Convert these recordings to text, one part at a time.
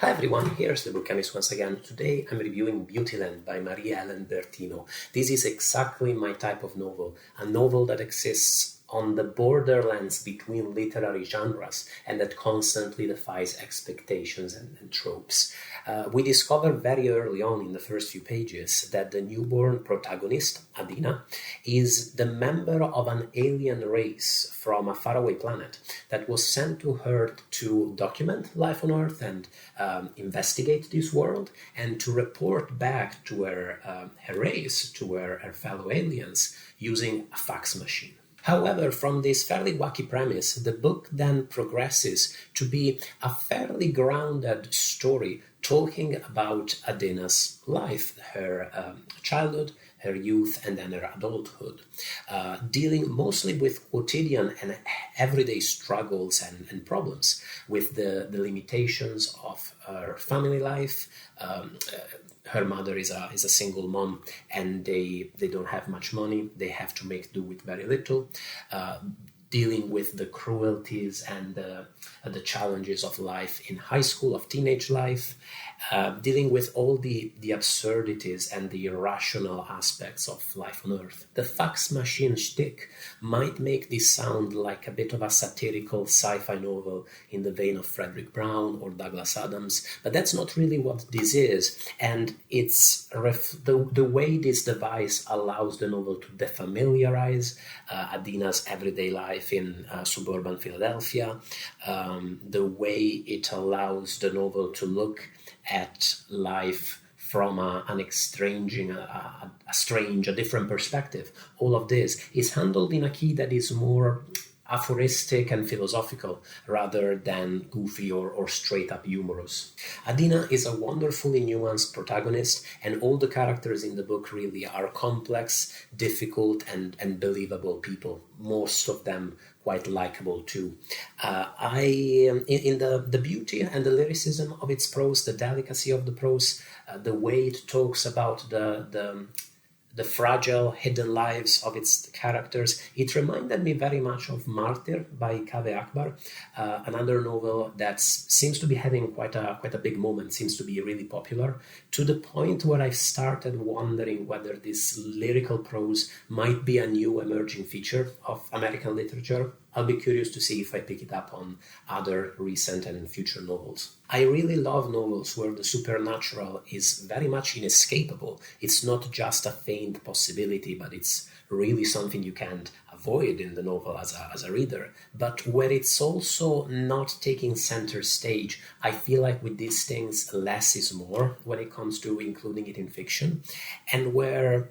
Hi everyone, here's the Book Chemist once again. Today I'm reviewing Beautyland by Helene Bertino. This is exactly my type of novel, a novel that exists on the borderlands between literary genres and that constantly defies expectations and tropes. We discover very early on in the first few pages that the newborn protagonist, Adina, is the member of an alien race from a faraway planet that was sent to Earth to document life on Earth and investigate this world and to report back to her race, to her fellow aliens, using a fax machine. However, from this fairly wacky premise, the book then progresses to be a fairly grounded story talking about Adina's life, her childhood, her youth, and then her adulthood, dealing mostly with quotidian and everyday struggles and problems, with the limitations of her family life. Her mother is a single mom, and they don't have much money. They have to make do with very little, dealing with the cruelties and the challenges of life in high school, of teenage life, dealing with all the absurdities and the irrational aspects of life on Earth. The fax machine shtick might make this sound like a bit of a satirical sci-fi novel in the vein of Frederick Brown or Douglas Adams, but that's not really what this is, and it's the way this device allows the novel to defamiliarize Adina's everyday life in suburban Philadelphia, the way it allows the novel to look at life from a different perspective. All of this is handled in a key that is more aphoristic and philosophical rather than goofy or straight up humorous. Adina is a wonderfully nuanced protagonist, and all the characters in the book really are complex, difficult, and believable people. Most of them quite likable too. In the beauty and the lyricism of its prose, the delicacy of the prose, the way it talks about the fragile hidden lives of its characters, it reminded me very much of Martyr by Kaveh Akbar, another novel that seems to be having quite a big moment, seems to be really popular, to the point where I've started wondering whether this lyrical prose might be a new emerging feature of American literature. I'll be curious to see if I pick it up on other recent and future novels. I really love novels where the supernatural is very much inescapable. It's not just a faint possibility, but it's really something you can't avoid in the novel as a reader. But where it's also not taking center stage, I feel like with these things, less is more when it comes to including it in fiction, and where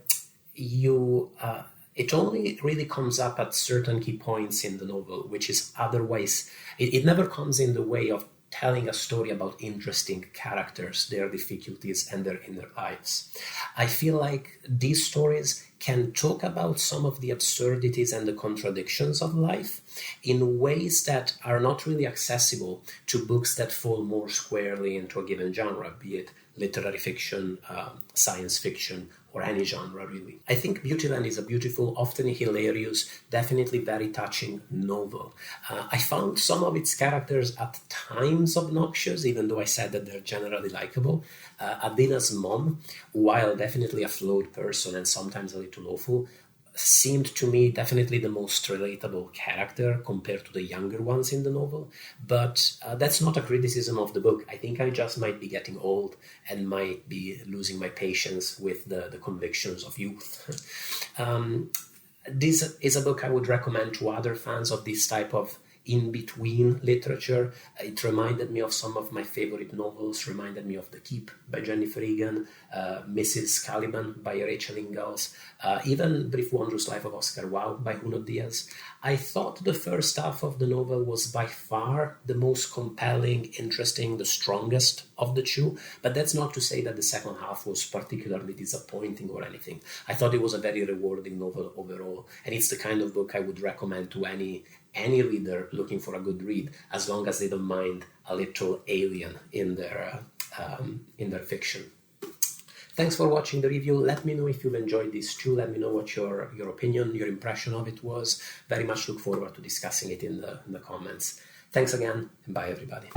it only really comes up at certain key points in the novel, which is otherwise, it never comes in the way of telling a story about interesting characters, their difficulties, and their inner lives. I feel like these stories can talk about some of the absurdities and the contradictions of life in ways that are not really accessible to books that fall more squarely into a given genre, be it literary fiction, science fiction, or any genre really. I think Beautyland is a beautiful, often hilarious, definitely very touching novel. I found some of its characters at times obnoxious, even though I said that they're generally likable. Adina's mom, while definitely a flawed person and sometimes a little awful, seemed to me definitely the most relatable character compared to the younger ones in the novel. But that's not a criticism of the book. I think I just might be getting old and might be losing my patience with the convictions of youth. This is a book I would recommend to other fans of this type of in-between literature. It reminded me of some of my favorite novels, reminded me of The Keep by Jennifer Egan, Mrs. Caliban by Rachel Ingalls, even Brief Wondrous Life of Oscar Wilde by Junot Diaz. I thought the first half of the novel was by far the most compelling, interesting, the strongest of the two, but that's not to say that the second half was particularly disappointing or anything. I thought it was a very rewarding novel overall, and it's the kind of book I would recommend to any reader looking for a good read, as long as they don't mind a little alien in their fiction. Thanks for watching the review. Let me know if you've enjoyed this too. Let me know what your opinion, your impression of it was. Very much look forward to discussing it in the comments. Thanks again, and bye everybody.